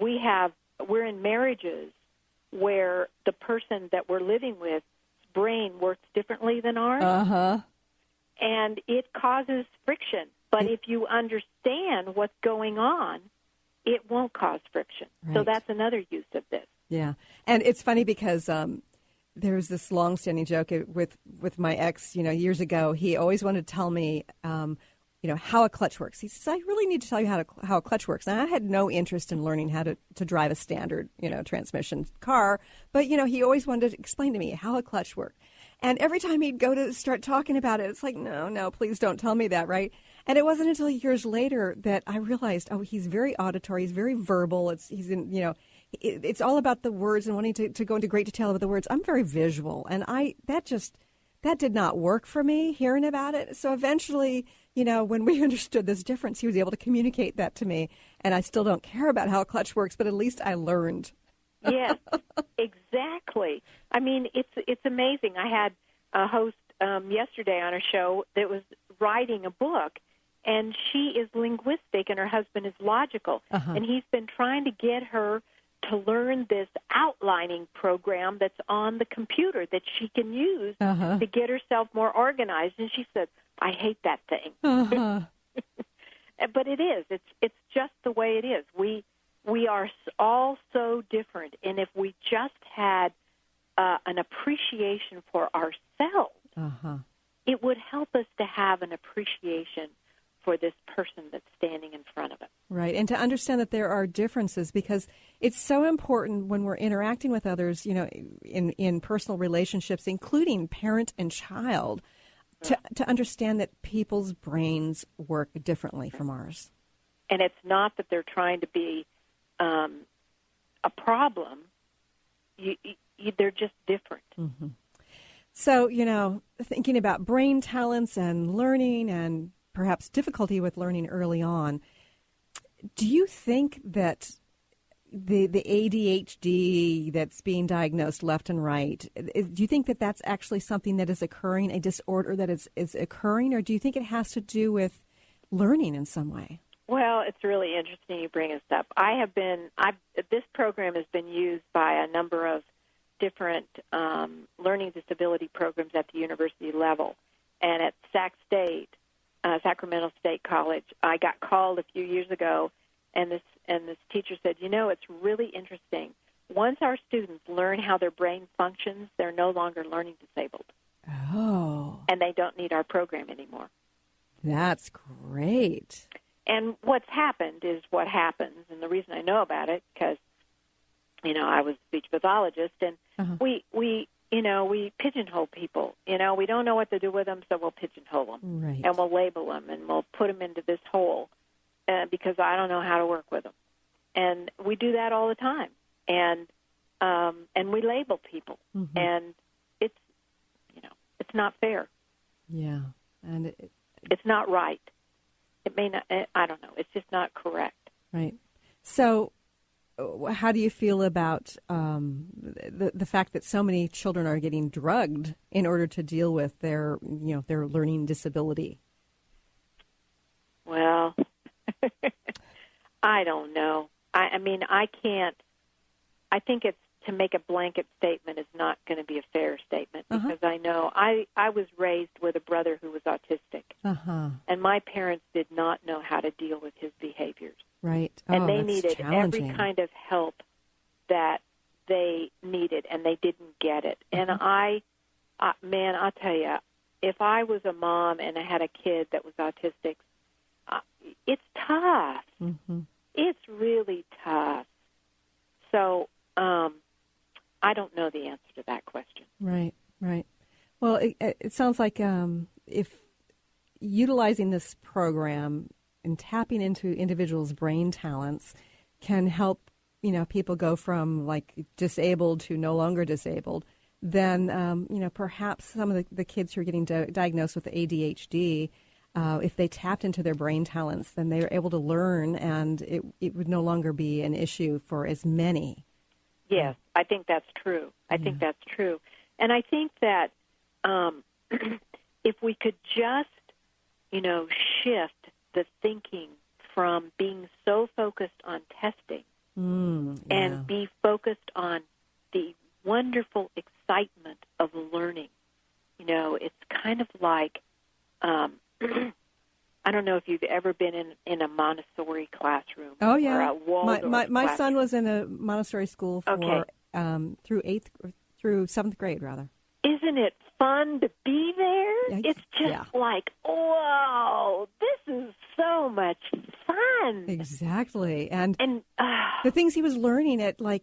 we're in marriages where the person that we're living with brain works differently than ours, and it causes friction. But if you understand what's going on, it won't cause friction. Right. So that's another use of this. Yeah, and it's funny because there was this long-standing joke with my ex. You know, years ago, he always wanted to tell me, how a clutch works. He says, I really need to tell you how a clutch works. And I had no interest in learning how to drive a standard, transmission car. But, he always wanted to explain to me how a clutch worked. And every time he'd go to start talking about it, it's like, no, please don't tell me that, right? And it wasn't until years later that I realized, he's very auditory, he's very verbal. It's all about the words and wanting to go into great detail about the words. I'm very visual, and that did not work for me, hearing about it. So eventually, when we understood this difference, he was able to communicate that to me. And I still don't care about how a clutch works, but at least I learned. Yes, exactly. I mean, it's amazing. I had a host yesterday on a show that was writing a book, and she is linguistic and her husband is logical. And he's been trying to get her to learn this outlining program that's on the computer that she can use to get herself more organized. And she said, I hate that thing. But it is. It's just the way it is. We are all so different. And if we just had an appreciation for ourselves, it would help us to have an appreciation for this person that's standing in front of us. Right. Right, and to understand that there are differences, because it's so important when we're interacting with others, in personal relationships, including parent and child, to understand that people's brains work differently from ours. And it's not that they're trying to be a problem. They're just different. Mm-hmm. So, thinking about brain talents and learning and perhaps difficulty with learning early on, do you think that the ADHD that's being diagnosed left and right, do you think that that's actually something that is occurring, a disorder that is occurring, or do you think it has to do with learning in some way? Well, it's really interesting you bring this up. This program has been used by a number of different learning disability programs at the university level. And at Sacramento State College, I got called a few years ago, and this teacher said, it's really interesting. Once our students learn how their brain functions, they're no longer learning disabled. Oh. And they don't need our program anymore. That's great. And what's happened is what happens, and the reason I know about it, because, I was a speech pathologist, and we pigeonhole people. We don't know what to do with them, so we'll pigeonhole them. Right. And we'll label them, and we'll put them into this hole because I don't know how to work with them. And we do that all the time. And we label people. Mm-hmm. And it's not fair. Yeah. And it's not right. It may not, I don't know. It's just not correct. Right. So how do you feel about the fact that so many children are getting drugged in order to deal with their learning disability? Well, I don't know. I can't. I think it's to make a blanket statement is not going to be a fair statement because I know I was raised with a brother who was autistic, and my parents did not know how to deal with his behaviors. Right. And they needed every kind of help that they needed, and they didn't get it. And I'll tell you, if I was a mom and I had a kid that was autistic, it's tough. Mm-hmm. It's really tough. So I don't know the answer to that question. Right, right. Well, it sounds like if utilizing this program and tapping into individuals' brain talents can help, people go from like disabled to no longer disabled, then, perhaps some of the kids who are getting diagnosed with ADHD, if they tapped into their brain talents, then they were able to learn, and it would no longer be an issue for as many. Yes, I think that's true. I think that's true. And I think that if we could just, shift the thinking from being so focused on testing and be focused on the wonderful excitement of learning. It's kind of like, I don't know if you've ever been in a Montessori classroom. Oh, yeah. Or a Waldorf my son was in a Montessori school for through 7th grade, rather. Isn't it fun to be there? Yeah, it's just like, whoa, this is so much fun. Exactly. And the things he was learning at, in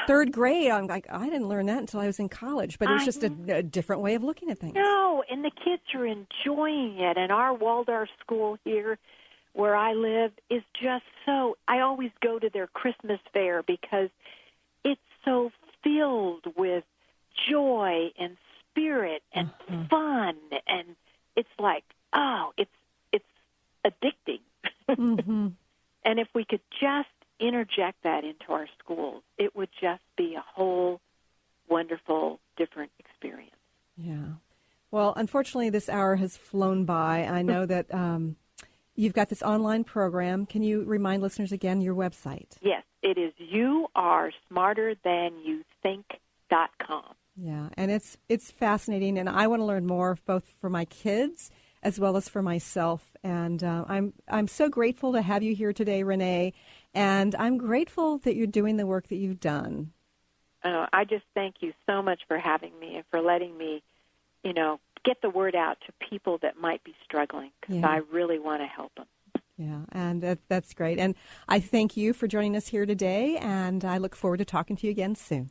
3rd grade, I'm like, I didn't learn that until I was in college. But it was just a different way of looking at things. No, and the kids are enjoying it. And our Waldorf school here where I live is just so, I always go to their Christmas fair because it's so filled with joy and spirit and fun, and it's like, it's addicting. Mm-hmm. And if we could just interject that into our schools, it would just be a whole wonderful, different experience. Yeah. Well, unfortunately, this hour has flown by. I know that you've got this online program. Can you remind listeners again your website? Yes, it is youaresmarterthanyoutthink.com. Yeah, and it's fascinating, and I want to learn more, both for my kids as well as for myself. And I'm so grateful to have you here today, Renee, and I'm grateful that you're doing the work that you've done. I just thank you so much for having me and for letting me, get the word out to people that might be struggling, because I really want to help them. Yeah, and that's great. And I thank you for joining us here today, and I look forward to talking to you again soon.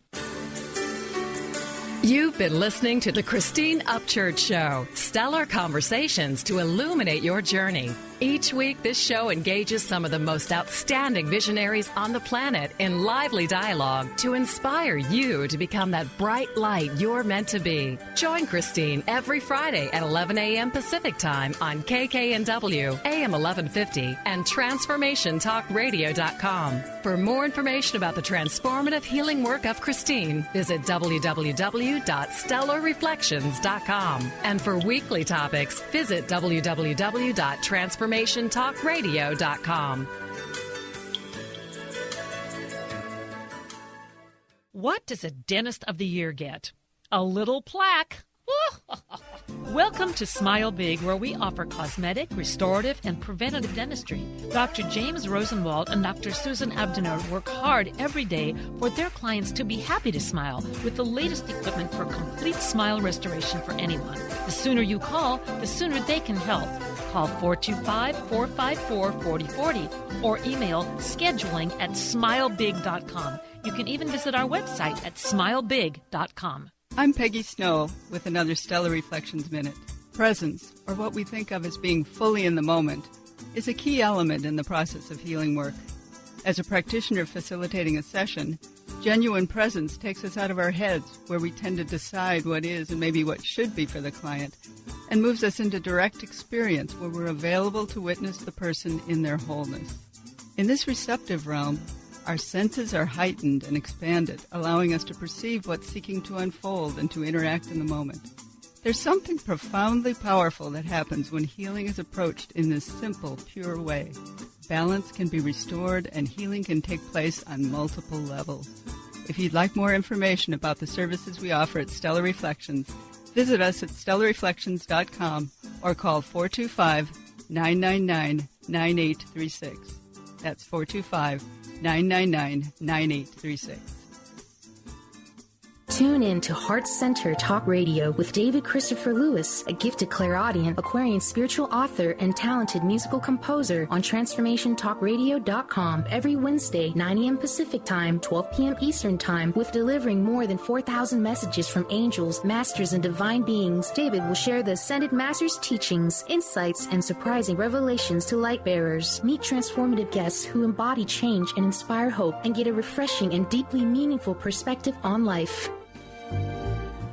You've been listening to the Christine Upchurch Show, stellar conversations to illuminate your journey. Each week, this show engages some of the most outstanding visionaries on the planet in lively dialogue to inspire you to become that bright light you're meant to be. Join Christine every Friday at 11 a.m. Pacific Time on KKNW, AM 1150, and TransformationTalkRadio.com. For more information about the transformative healing work of Christine, visit www.stellarreflections.com. And for weekly topics, visit www.transformationtalkradio.com. What does a Dentist of the Year get? A little plaque. Welcome to Smile Big, where we offer cosmetic, restorative, and preventative dentistry. Dr. James Rosenwald and Dr. Susan Abdenur work hard every day for their clients to be happy to smile with the latest equipment for complete smile restoration for anyone. The sooner you call, the sooner they can help. Call 425-454-4040 or email scheduling@smilebig.com. You can even visit our website at smilebig.com. I'm Peggy Snow with another Stellar Reflections Minute. Presence, or what we think of as being fully in the moment, is a key element in the process of healing work. As a practitioner facilitating a session, genuine presence takes us out of our heads, where we tend to decide what is and maybe what should be for the client, and moves us into direct experience, where we're available to witness the person in their wholeness. In this receptive realm, our senses are heightened and expanded, allowing us to perceive what's seeking to unfold and to interact in the moment. There's something profoundly powerful that happens when healing is approached in this simple, pure way. Balance can be restored and healing can take place on multiple levels. If you'd like more information about the services we offer at Stellar Reflections, visit us at stellarreflections.com or call 425-999-9836. That's 425-999-9836. Tune in to Heart Center Talk Radio with David Christopher Lewis, a gifted clairaudient, Aquarian spiritual author, and talented musical composer on TransformationTalkRadio.com every Wednesday, 9 a.m. Pacific Time, 12 p.m. Eastern Time, with delivering more than 4,000 messages from angels, masters, and divine beings. David will share the Ascended Masters' teachings, insights, and surprising revelations to light bearers. Meet transformative guests who embody change and inspire hope and get a refreshing and deeply meaningful perspective on life.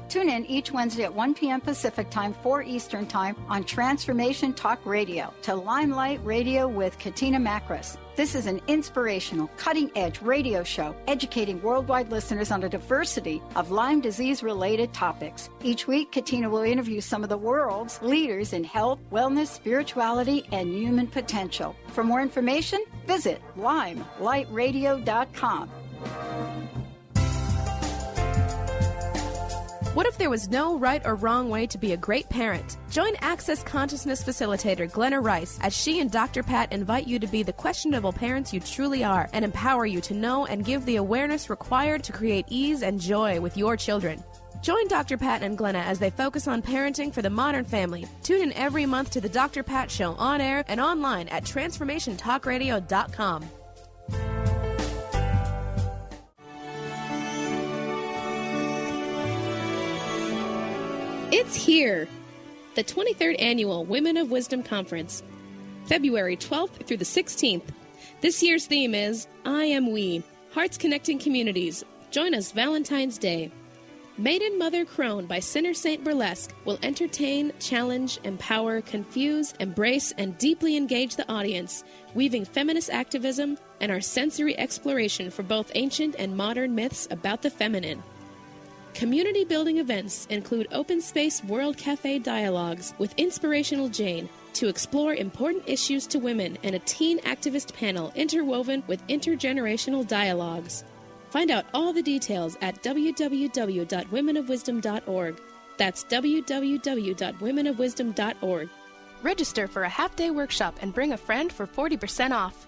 Tune in each Wednesday at 1 p.m. Pacific Time, 4 Eastern Time on Transformation Talk Radio to Limelight Radio with Katina Makris. This is an inspirational, cutting-edge radio show educating worldwide listeners on a diversity of Lyme disease-related topics. Each week, Katina will interview some of the world's leaders in health, wellness, spirituality, and human potential. For more information, visit limelightradio.com. What if there was no right or wrong way to be a great parent? Join Access Consciousness Facilitator Glenna Rice as she and Dr. Pat invite you to be the questionable parents you truly are and empower you to know and give the awareness required to create ease and joy with your children. Join Dr. Pat and Glenna as they focus on parenting for the modern family. Tune in every month to the Dr. Pat Show on air and online at TransformationTalkRadio.com. It's here, the 23rd Annual Women of Wisdom Conference, February 12th through the 16th. This year's theme is I Am We, Hearts Connecting Communities. Join us Valentine's Day. Maiden Mother Crone by Sinner Saint Burlesque will entertain, challenge, empower, confuse, embrace, and deeply engage the audience, weaving feminist activism and our sensory exploration for both ancient and modern myths about the feminine. Community-building events include open space World Cafe dialogues with Inspirational Jane to explore important issues to women and a teen activist panel interwoven with intergenerational dialogues. Find out all the details at www.womenofwisdom.org. That's www.womenofwisdom.org. Register for a half-day workshop and bring a friend for 40% off.